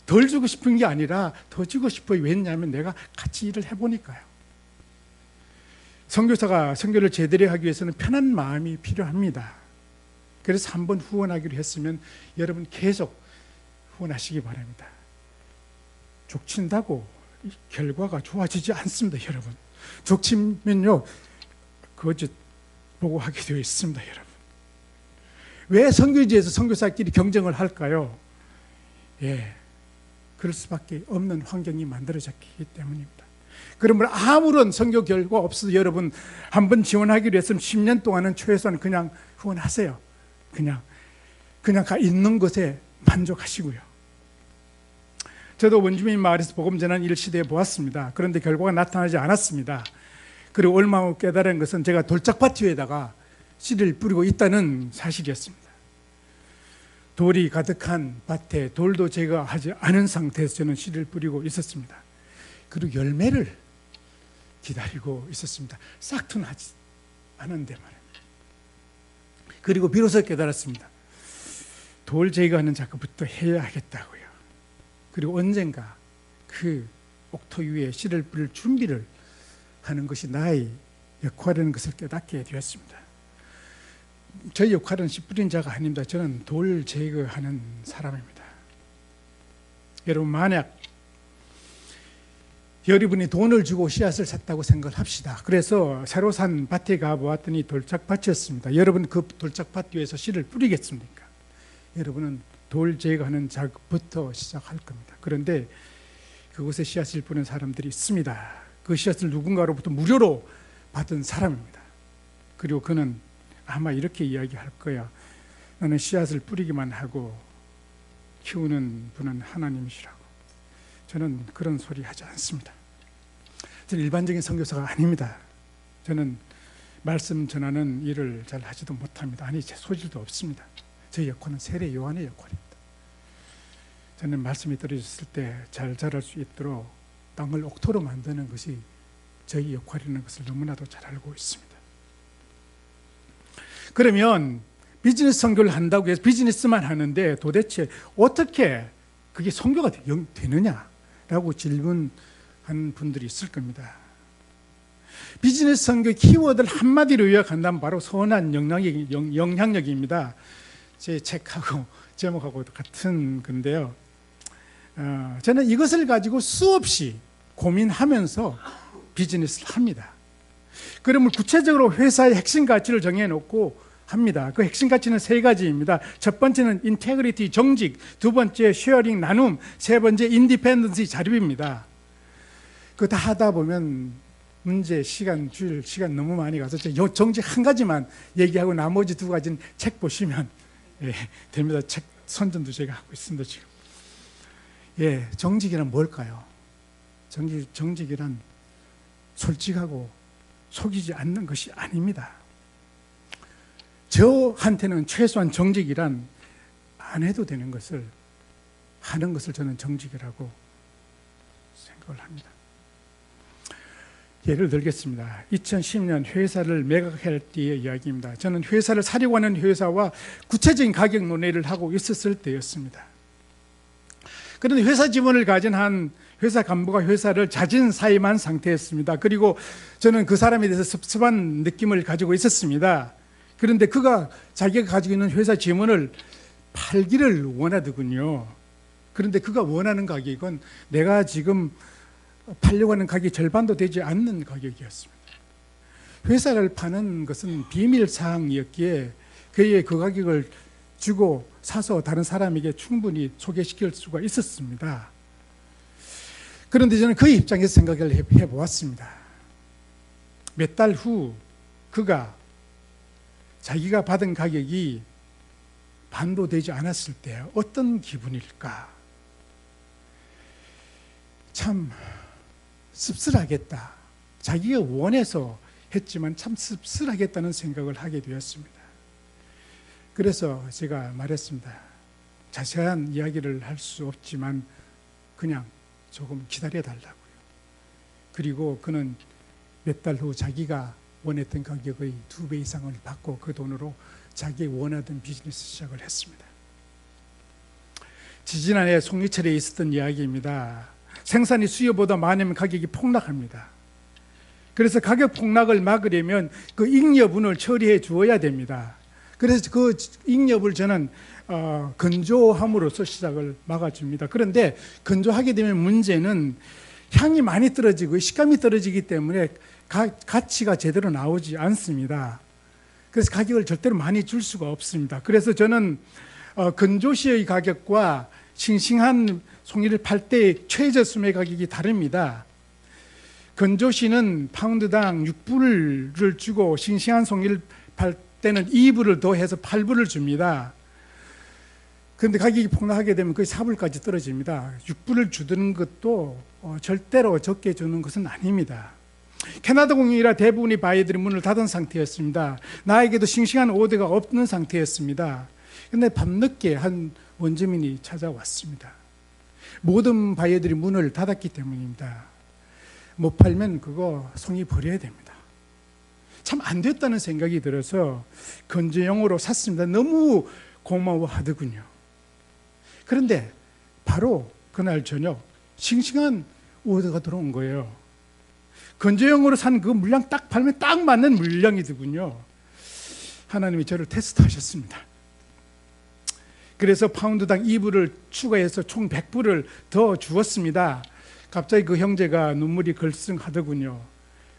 덜 주고 싶은 게 아니라 더 주고 싶어요. 왜냐하면 내가 같이 일을 해보니까요. 선교사가 선교를 제대로 하기 위해서는 편한 마음이 필요합니다. 그래서 한번 후원하기로 했으면 여러분 계속 후원하시기 바랍니다. 족친다고 결과가 좋아지지 않습니다. 여러분 족치면요 거짓 보고하게 되어 있습니다. 여러분 왜 선교지에서 선교사끼리 경쟁을 할까요? 예, 그럴 수밖에 없는 환경이 만들어졌기 때문입니다. 그러면 아무런 선교 결과 없어서 여러분 한번 지원하기로 했으면 10년 동안은 최소한 그냥 후원하세요. 그냥 가 있는 것에 만족하시고요. 저도 원주민 마을에서 복음 전하는 일을 시도해 보았습니다. 그런데 결과가 나타나지 않았습니다. 그리고 얼마 후 깨달은 것은 제가 돌짝밭 위에다가 씨를 뿌리고 있다는 사실이었습니다. 돌이 가득한 밭에 돌도 제거하지 않은 상태에서 저는 씨를 뿌리고 있었습니다. 그리고 열매를 기다리고 있었습니다. 싹튼 하지 않은데 말입니다. 그리고 비로소 깨달았습니다. 돌 제거하는 작업부터 해야 하겠다고요. 그리고 언젠가 그 옥토 위에 씨를 뿌릴 준비를 하는 것이 나의 역할이라는 것을 깨닫게 되었습니다. 저희 역할은 씨 뿌린 자가 아닙니다. 저는 돌 제거하는 사람입니다. 여러분, 만약 여러분이 돈을 주고 씨앗을 샀다고 생각을 합시다. 그래서 새로 산 밭에 가보았더니 돌짝밭이었습니다. 여러분 그 돌짝밭 위에서 씨를 뿌리겠습니까? 여러분은 돌 제거하는 작업부터 시작할 겁니다. 그런데 그곳에 씨앗을 뿌리는 사람들이 있습니다. 그 씨앗을 누군가로부터 무료로 받은 사람입니다. 그리고 그는 아마 이렇게 이야기할 거야. 나는 씨앗을 뿌리기만 하고 키우는 분은 하나님이시라고. 저는 그런 소리 하지 않습니다. 저는 일반적인 선교사가 아닙니다. 저는 말씀 전하는 일을 잘 하지도 못합니다. 아니, 제 소질도 없습니다. 제 역할은 세례 요한의 역할입니다. 저는 말씀이 떨어졌을 때 잘 자랄 수 있도록 땅을 옥토로 만드는 것이 저희 역할이라는 것을 너무나도 잘 알고 있습니다. 그러면 비즈니스 선교를 한다고 해서 비즈니스만 하는데 도대체 어떻게 그게 선교가 되느냐라고 질문한 분들이 있을 겁니다. 비즈니스 선교 키워드를 한마디로 요약한다면 바로 선한 영향력입니다. 제 책하고 제목하고 같은 건데요. 저는 이것을 가지고 수없이 고민하면서 비즈니스를 합니다. 그러면 구체적으로 회사의 핵심 가치를 정해놓고 합니다. 그 핵심 가치는 세 가지입니다. 첫 번째는 인테그리티, 정직, 두 번째 쉐어링, 나눔, 세 번째 인디펜던시, 자립입니다. 그거 다 하다 보면 문제, 줄 시간 너무 많이 가서 정직 한 가지만 얘기하고 나머지 두 가지는 책 보시면 됩니다. 책 선전도 제가 하고 있습니다, 지금. 정직이란 뭘까요? 정직이란 솔직하고 속이지 않는 것이 아닙니다. 저한테는 최소한 정직이란 안 해도 되는 것을 하는 것을 저는 정직이라고 생각을 합니다. 예를 들겠습니다. 2010년 회사를 매각할 때의 이야기입니다. 저는 회사를 사려고 하는 회사와 구체적인 가격 논의를 하고 있었을 때였습니다. 그런데 회사 지분을 가진 한 회사 간부가 회사를 자진 사임한 상태였습니다. 그리고 저는 그 사람에 대해서 섭섭한 느낌을 가지고 있었습니다. 그런데 그가 자기가 가지고 있는 회사 지분을 팔기를 원하더군요. 그런데 그가 원하는 가격은 내가 지금 팔려고 하는 가격이 절반도 되지 않는 가격이었습니다. 회사를 파는 것은 비밀 사항이었기에 그의 그 가격을 주고 사서 다른 사람에게 충분히 소개시킬 수가 있었습니다. 그런데 저는 그 입장에서 생각을 해보았습니다. 몇 달 후 그가 자기가 받은 가격이 반도 되지 않았을 때 어떤 기분일까? 참 씁쓸하겠다. 자기가 원해서 했지만 참 씁쓸하겠다는 생각을 하게 되었습니다. 그래서 제가 말했습니다. 자세한 이야기를 할 수 없지만 그냥 조금 기다려달라고요. 그리고 그는 몇 달 후 자기가 원했던 가격의 2배 이상을 받고 그 돈으로 자기 원하던 비즈니스 시작을 했습니다. 지지난해 송리철에 있었던 이야기입니다. 생산이 수요보다 많으면 가격이 폭락합니다. 그래서 가격 폭락을 막으려면 그 잉여분을 처리해 주어야 됩니다. 그래서 그 잉여분을 저는 건조함으로써 시작을 막아줍니다. 그런데 건조하게 되면 문제는 향이 많이 떨어지고 식감이 떨어지기 때문에 가치가 제대로 나오지 않습니다. 그래서 가격을 절대로 많이 줄 수가 없습니다. 그래서 저는 건조시의 가격과 싱싱한 송이를 팔 때 최저 수매 가격이 다릅니다. 건조시는 파운드당 6불을 주고 싱싱한 송이를 팔 때는 2불을 더해서 8불을 줍니다. 그런데 가격이 폭락하게 되면 거의 4불까지 떨어집니다. 6불을 주는 것도 절대로 적게 주는 것은 아닙니다. 캐나다 공항이라 대부분의 바위들이 문을 닫은 상태였습니다. 나에게도 싱싱한 오드가 없는 상태였습니다. 그런데 밤늦게 한 원주민이 찾아왔습니다. 모든 바위들이 문을 닫았기 때문입니다. 못 팔면 그거 송이 버려야 됩니다. 참 안 됐다는 생각이 들어서 건조용으로 샀습니다. 너무 고마워하더군요. 그런데 바로 그날 저녁 싱싱한 오더가 들어온 거예요. 건조용으로 산 그 물량 딱 팔면 딱 맞는 물량이더군요. 하나님이 저를 테스트하셨습니다. 그래서 파운드당 2불을 추가해서 총 100불을 더 주었습니다. 갑자기 그 형제가 눈물이 걸쓱하더군요.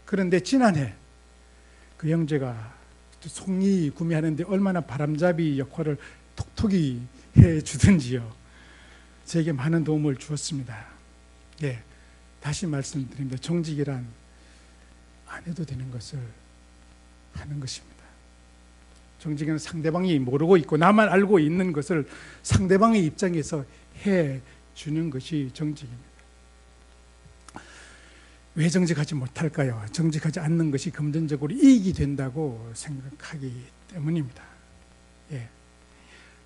그런데 지난해 그 형제가 송이 구매하는데 얼마나 바람잡이 역할을 톡톡히 해주든지요. 제게 많은 도움을 주었습니다. 예, 다시 말씀드립니다. 정직이란 안 해도 되는 것을 하는 것입니다. 정직은 상대방이 모르고 있고 나만 알고 있는 것을 상대방의 입장에서 해주는 것이 정직입니다. 왜 정직하지 못할까요? 정직하지 않는 것이 금전적으로 이익이 된다고 생각하기 때문입니다. 예.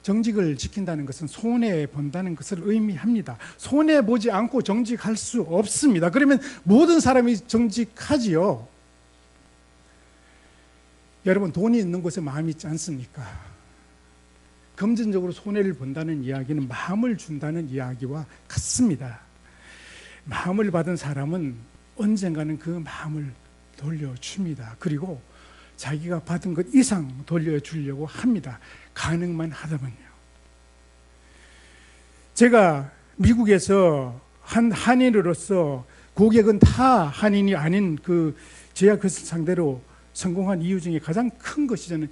정직을 지킨다는 것은 손해본다는 것을 의미합니다. 손해보지 않고 정직할 수 없습니다. 그러면 모든 사람이 정직하지요. 여러분, 돈이 있는 곳에 마음이 있지 않습니까? 금전적으로 손해를 본다는 이야기는 마음을 준다는 이야기와 같습니다. 마음을 받은 사람은 언젠가는 그 마음을 돌려줍니다. 그리고 자기가 받은 것 이상 돌려주려고 합니다. 가능만 하다면요. 제가 미국에서 한 한인으로서 고객은 다 한인이 아닌 그 제약회사 상대로 성공한 이유 중에 가장 큰 것이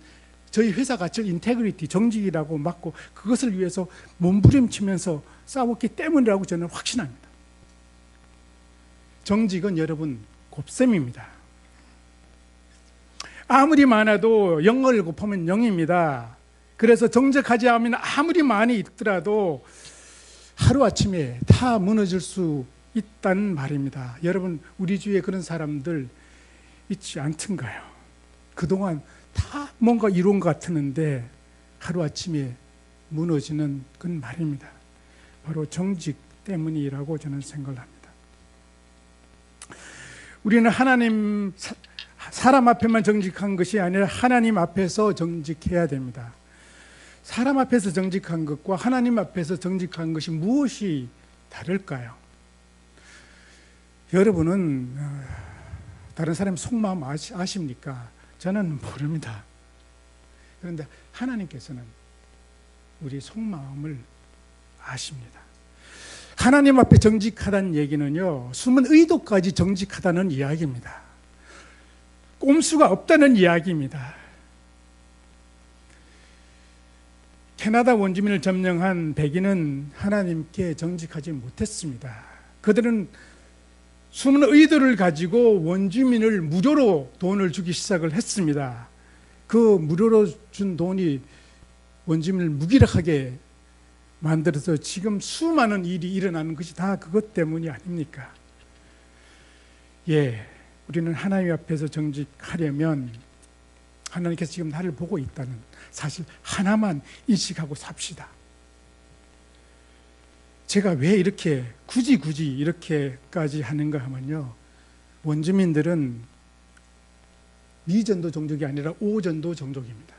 저희 회사 가치 인테그리티, 정직이라고 맞고 그것을 위해서 몸부림치면서 싸웠기 때문이라고 저는 확신합니다. 정직은 여러분 곱셈입니다. 아무리 많아도 0을 곱하면 0입니다. 그래서 정직하지 않으면 아무리 많이 있더라도 하루아침에 다 무너질 수 있다는 말입니다. 여러분, 우리 주위에 그런 사람들 있지 않던가요? 그동안 다 뭔가 이룬 것 같았는데 하루아침에 무너지는 그런 말입니다. 바로 정직 때문이라고 저는 생각을 합니다. 우리는 사람 앞에만 정직한 것이 아니라 하나님 앞에서 정직해야 됩니다. 사람 앞에서 정직한 것과 하나님 앞에서 정직한 것이 무엇이 다를까요? 여러분은 다른 사람 속마음 아십니까? 저는 모릅니다. 그런데 하나님께서는 우리 속마음을 아십니다. 하나님 앞에 정직하다는 얘기는요, 숨은 의도까지 정직하다는 이야기입니다. 꼼수가 없다는 이야기입니다. 캐나다 원주민을 점령한 백인은 하나님께 정직하지 못했습니다. 그들은 숨은 의도를 가지고 원주민을 무료로 돈을 주기 시작을 했습니다. 그 무료로 준 돈이 원주민을 무기력하게 만들어서 지금 수많은 일이 일어나는 것이 다 그것 때문이 아닙니까? 예, 우리는 하나님 앞에서 정직하려면 하나님께서 지금 나를 보고 있다는 사실 하나만 인식하고 삽시다. 제가 왜 이렇게 굳이 이렇게까지 하는가 하면요, 원주민들은 미전도 종족이 아니라 오전도 종족입니다.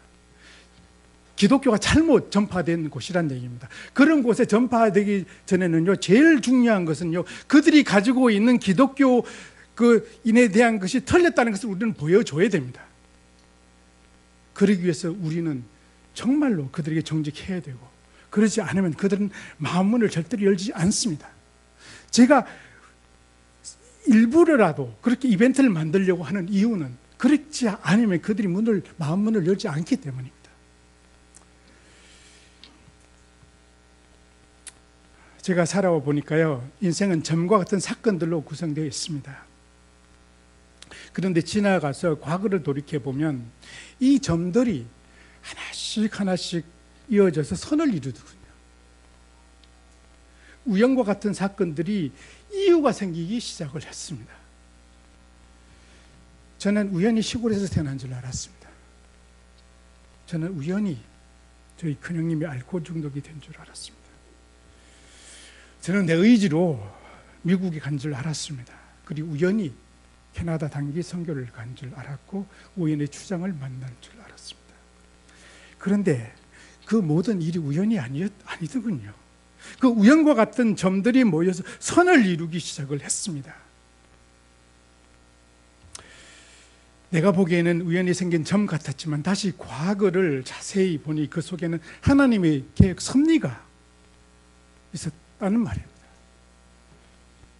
기독교가 잘못 전파된 곳이란 얘기입니다. 그런 곳에 전파되기 전에는요, 제일 중요한 것은요, 그들이 가지고 있는 기독교 인에 대한 것이 틀렸다는 것을 우리는 보여줘야 됩니다. 그러기 위해서 우리는 정말로 그들에게 정직해야 되고, 그러지 않으면 그들은 마음문을 절대로 열지 않습니다. 제가 일부러라도 그렇게 이벤트를 만들려고 하는 이유는 그렇지 않으면 그들이 마음문을 열지 않기 때문입니다. 제가 살아와 보니까요, 인생은 점과 같은 사건들로 구성되어 있습니다. 그런데 지나가서 과거를 돌이켜보면 이 점들이 하나씩 이어져서 선을 이루더군요. 우연과 같은 사건들이 이유가 생기기 시작을 했습니다. 저는 우연히 시골에서 태어난 줄 알았습니다. 저는 우연히 저희 큰형님이 알코올 중독이 된 줄 알았습니다. 저는 내 의지로 미국에 간 줄 알았습니다. 그리고 우연히 캐나다 단기 선교를 간 줄 알았고 우연의 추장을 만날 줄 알았습니다. 그런데 그 모든 일이 우연이 아니더군요. 그 우연과 같은 점들이 모여서 선을 이루기 시작을 했습니다. 내가 보기에는 우연히 생긴 점 같았지만 다시 과거를 자세히 보니 그 속에는 하나님의 계획 섭리가 있었다는 말입니다.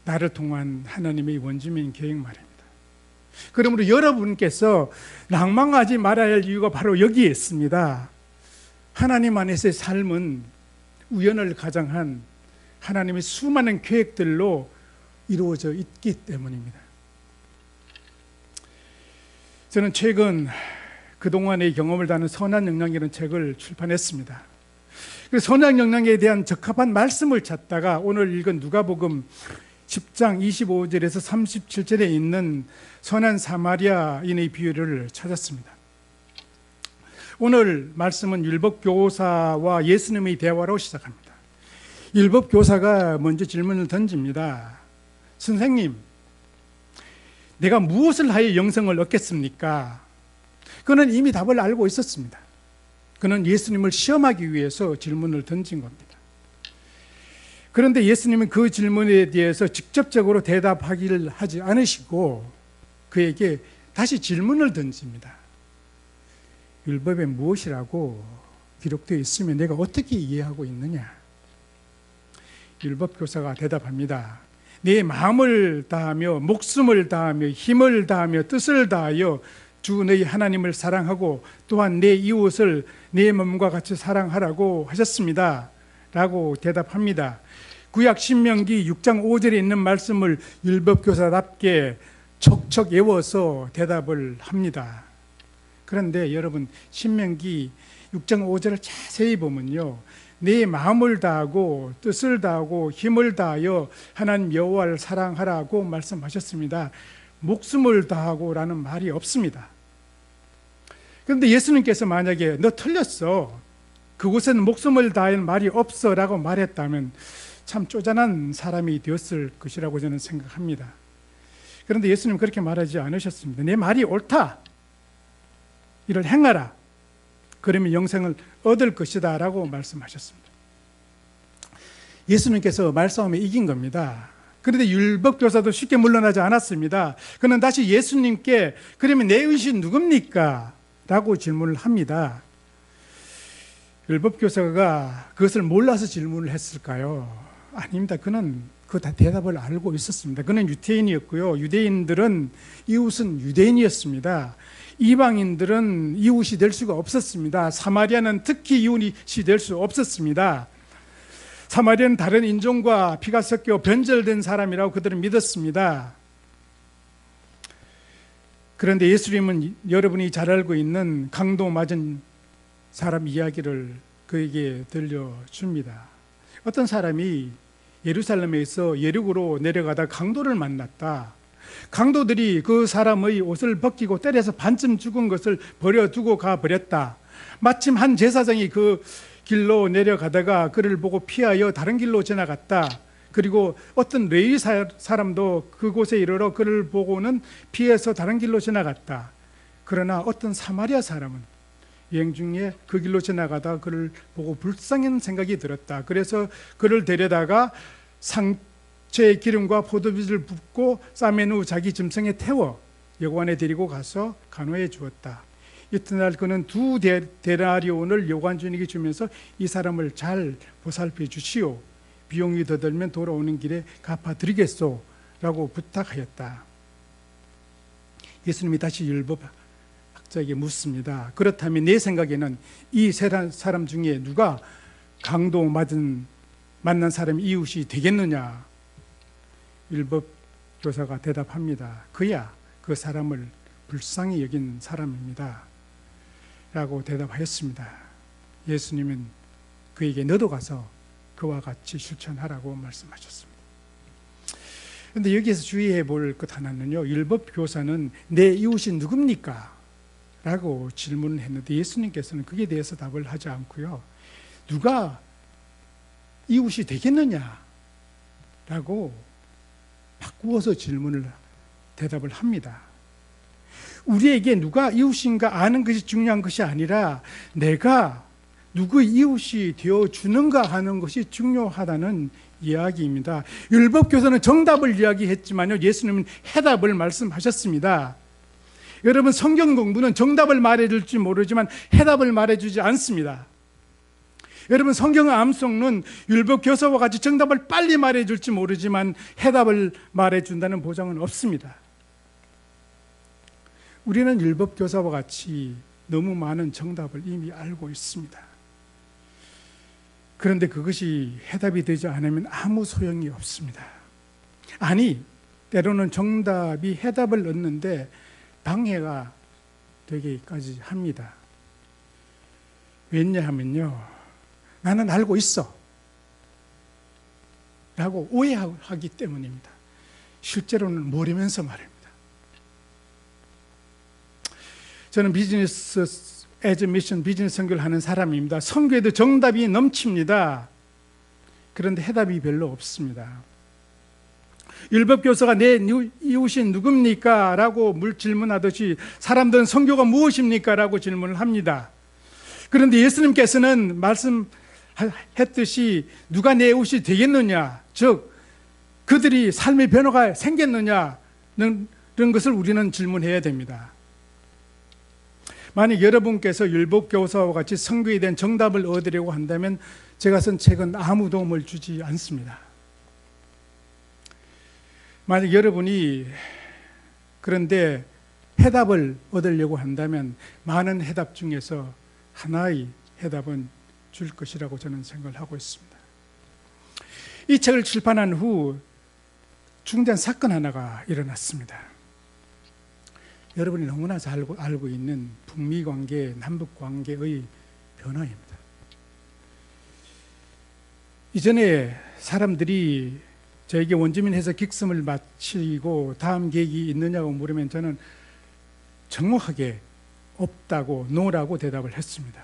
나를 통한 하나님의 원주민 계획 말입니다. 그러므로 여러분께서 낭망하지 말아야 할 이유가 바로 여기에 있습니다. 하나님 안에서의 삶은 우연을 가장한 하나님의 수많은 계획들로 이루어져 있기 때문입니다. 저는 최근 그동안의 경험을 다룬 선한 영향이라는 책을 출판했습니다. 선한 영향에 대한 적합한 말씀을 찾다가 오늘 읽은 누가복음 10장 25절에서 37절에 있는 선한 사마리아인의 비유를 찾았습니다. 오늘 말씀은 율법교사와 예수님의 대화로 시작합니다. 율법교사가 먼저 질문을 던집니다. 선생님, 내가 무엇을 하여 영생을 얻겠습니까? 그는 이미 답을 알고 있었습니다. 그는 예수님을 시험하기 위해서 질문을 던진 겁니다. 그런데 예수님은 그 질문에 대해서 직접적으로 대답하기를 하지 않으시고 그에게 다시 질문을 던집니다. 율법에 무엇이라고 기록되어 있으면 내가 어떻게 이해하고 있느냐? 율법교사가 대답합니다. 내 마음을 다하며 목숨을 다하며 힘을 다하며 뜻을 다하여 주 너희 하나님을 사랑하고 또한 내 이웃을 내 몸과 같이 사랑하라고 하셨습니다. 라고 대답합니다. 구약 신명기 6장 5절에 있는 말씀을 율법교사답게 척척 외워서 대답을 합니다. 그런데 여러분 신명기 6장 5절을 자세히 보면요, 내 마음을 다하고 뜻을 다하고 힘을 다하여 하나님 여호와를 사랑하라고 말씀하셨습니다. 목숨을 다하고 라는 말이 없습니다. 그런데 예수님께서 만약에 너 틀렸어, 그곳에는 목숨을 다하는 말이 없어 라고 말했다면 참 쪼잔한 사람이 되었을 것이라고 저는 생각합니다. 그런데 예수님은 그렇게 말하지 않으셨습니다. 내 말이 옳다, 이를 행하라, 그러면 영생을 얻을 것이다 라고 말씀하셨습니다. 예수님께서 말싸움에 이긴 겁니다. 그런데 율법교사도 쉽게 물러나지 않았습니다. 그는 다시 예수님께 그러면 내 의신 누굽니까? 라고 질문을 합니다. 율법교사가 그것을 몰라서 질문을 했을까요? 아닙니다. 그는 그 대답을 알고 있었습니다. 그는 유태인이었고요. 유대인들은 이웃은 유대인이었습니다. 이방인들은 이웃이 될 수가 없었습니다. 사마리아는 특히 이웃이 될 수 없었습니다. 사마리아는 다른 인종과 피가 섞여 변절된 사람이라고 그들은 믿었습니다. 그런데 예수님은 여러분이 잘 알고 있는 강도 맞은 사람 이야기를 그에게 들려줍니다. 어떤 사람이 예루살렘에서 예리고로 내려가다 강도를 만났다. 강도들이 그 사람의 옷을 벗기고 때려서 반쯤 죽은 것을 버려두고 가버렸다. 마침 한 제사장이 그 길로 내려가다가 그를 보고 피하여 다른 길로 지나갔다. 그리고 어떤 레위 사람도 그곳에 이르러 그를 보고는 피해서 다른 길로 지나갔다. 그러나 어떤 사마리아 사람은 여행 중에 그 길로 지나가다 그를 보고 불쌍한 생각이 들었다. 그래서 그를 데려다가 상처에 기름과 포도즙을 붓고 싸맨 후 자기 짐승에 태워 여관에 데리고 가서 간호해 주었다. 이튿날 그는 2데나리온을 여관 주인에게 주면서 이 사람을 잘 보살펴 주시오. 비용이 더 들면 돌아오는 길에 갚아드리겠소 라고 부탁하였다. 예수님이 다시 율법학자에게 묻습니다. 그렇다면 내 생각에는 이 세 사람 중에 누가 강도 만난 사람이 이웃이 되겠느냐? 율법교사가 대답합니다. 그야 그 사람을 불쌍히 여긴 사람입니다 라고 대답하였습니다. 예수님은 그에게 너도 가서 그와 같이 실천하라고 말씀하셨습니다. 그런데 여기에서 주의해 볼 것 하나는요, 율법 교사는 내 이웃이 누굽니까? 라고 질문을 했는데 예수님께서는 그에 대해서 답을 하지 않고요, 누가 이웃이 되겠느냐? 라고 바꾸어서 대답을 합니다. 우리에게 누가 이웃인가 아는 것이 중요한 것이 아니라 내가 누구의 이웃이 되어주는가 하는 것이 중요하다는 이야기입니다. 율법교사는 정답을 이야기했지만요, 예수님은 해답을 말씀하셨습니다. 여러분, 성경 공부는 정답을 말해줄지 모르지만 해답을 말해주지 않습니다. 여러분, 성경 암송은 율법교사와 같이 정답을 빨리 말해줄지 모르지만 해답을 말해준다는 보장은 없습니다. 우리는 율법교사와 같이 너무 많은 정답을 이미 알고 있습니다. 그런데 그것이 해답이 되지 않으면 아무 소용이 없습니다. 아니, 때로는 정답이 해답을 얻는데 방해가 되기까지 합니다. 왜냐하면요, 나는 알고 있어 라고 오해하기 때문입니다. 실제로는 모르면서 말입니다. 저는 비즈니스 as mission, 비즈니스 선교를 하는 사람입니다. 선교에도 정답이 넘칩니다. 그런데 해답이 별로 없습니다. 율법교사가 내 이웃이 누굽니까? 라고 질문하듯이 사람들은 선교가 무엇입니까? 라고 질문을 합니다. 그런데 예수님께서는 말씀했듯이 누가 내 이웃이 되겠느냐, 즉 그들이 삶의 변화가 생겼느냐, 이런 것을 우리는 질문해야 됩니다. 만약 여러분께서 율법교사와 같이 선교에 대한 정답을 얻으려고 한다면 제가 쓴 책은 아무 도움을 주지 않습니다. 만약 여러분이 그런데 해답을 얻으려고 한다면 많은 해답 중에서 하나의 해답은 줄 것이라고 저는 생각을 하고 있습니다. 이 책을 출판한 후 중대한 사건 하나가 일어났습니다. 여러분이 너무나 잘 알고 있는 북미 관계, 남북 관계의 변화입니다. 이전에 사람들이 저에게 원주민 해서 직성을 마치고 다음 계획이 있느냐고 물으면 저는 정확하게 없다고, 노라고 대답을 했습니다.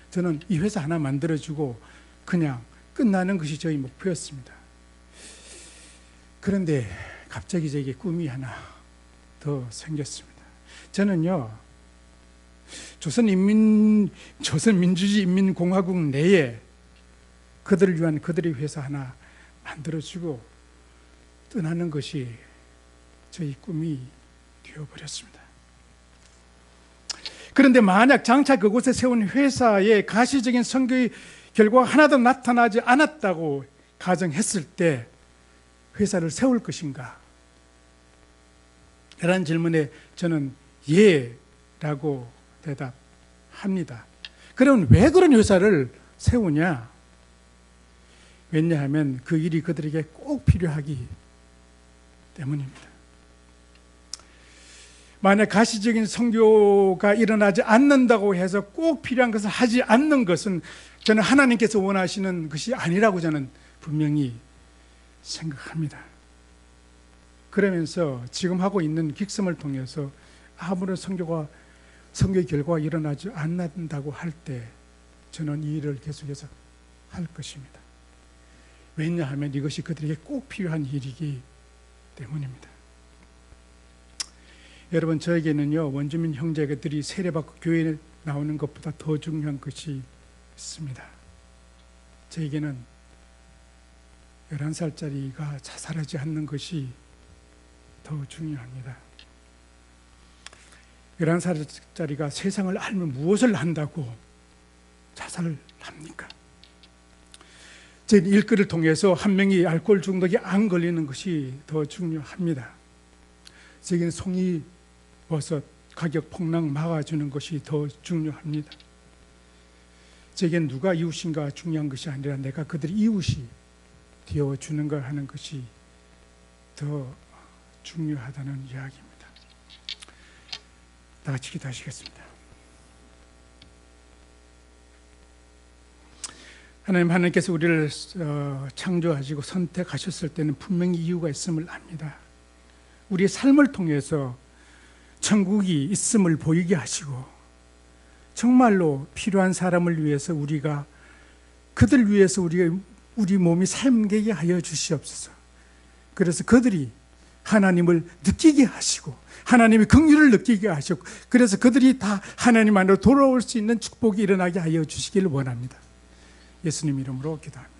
저는 이 회사 하나 만들어주고 그냥 끝나는 것이 저희 목표였습니다. 그런데 갑자기 저에게 꿈이 하나 더 생겼습니다. 저는요, 조선민주주의 인민공화국 내에 그들을 위한 그들의 회사 하나 만들어주고 떠나는 것이 저희 꿈이 되어버렸습니다. 그런데 만약 장차 그곳에 세운 회사에 가시적인 선교의 결과가 하나도 나타나지 않았다고 가정했을 때 회사를 세울 것인가? 라는 질문에 저는 예라고 대답합니다. 그럼 왜 그런 회사를 세우냐? 왜냐하면 그 일이 그들에게 꼭 필요하기 때문입니다. 만약 가시적인 선교가 일어나지 않는다고 해서 꼭 필요한 것을 하지 않는 것은 저는 하나님께서 원하시는 것이 아니라고 저는 분명히 생각합니다. 그러면서 지금 하고 있는 직성을 통해서 아무런 선교의 결과가 일어나지 않는다고 할 때 저는 이 일을 계속해서 할 것입니다. 왜냐하면 이것이 그들에게 꼭 필요한 일이기 때문입니다. 여러분, 저에게는요, 원주민 형제들이 세례받고 교회에 나오는 것보다 더 중요한 것이 있습니다. 저에게는 11살짜리가 자살하지 않는 것이 더 중요합니다. 11살짜리가 세상을 알면 무엇을 한다고 자살을 합니까? 제 일거를 통해서 한 명이 알코올 중독에 안 걸리는 것이 더 중요합니다. 제게는 송이버섯 가격 폭락 막아주는 것이 더 중요합니다. 제게는 누가 이웃인가 중요한 것이 아니라 내가 그들의 이웃이 되어주는가 하는 것이 더 중요하다는 이야기입니다. 다 같이 기도하시겠습니다. 하나님께서 우리를 창조하시고 선택하셨을 때는 분명히 이유가 있음을 압니다. 우리의 삶을 통해서 천국이 있음을 보이게 하시고 정말로 필요한 사람을 위해서 우리가 그들 위해서 우리 몸이 삶게 하여 주시옵소서. 그래서 그들이 하나님을 느끼게 하시고 하나님의 긍휼을 느끼게 하시고 그래서 그들이 다 하나님 안으로 돌아올 수 있는 축복이 일어나게 하여 주시기를 원합니다. 예수님 이름으로 기도합니다.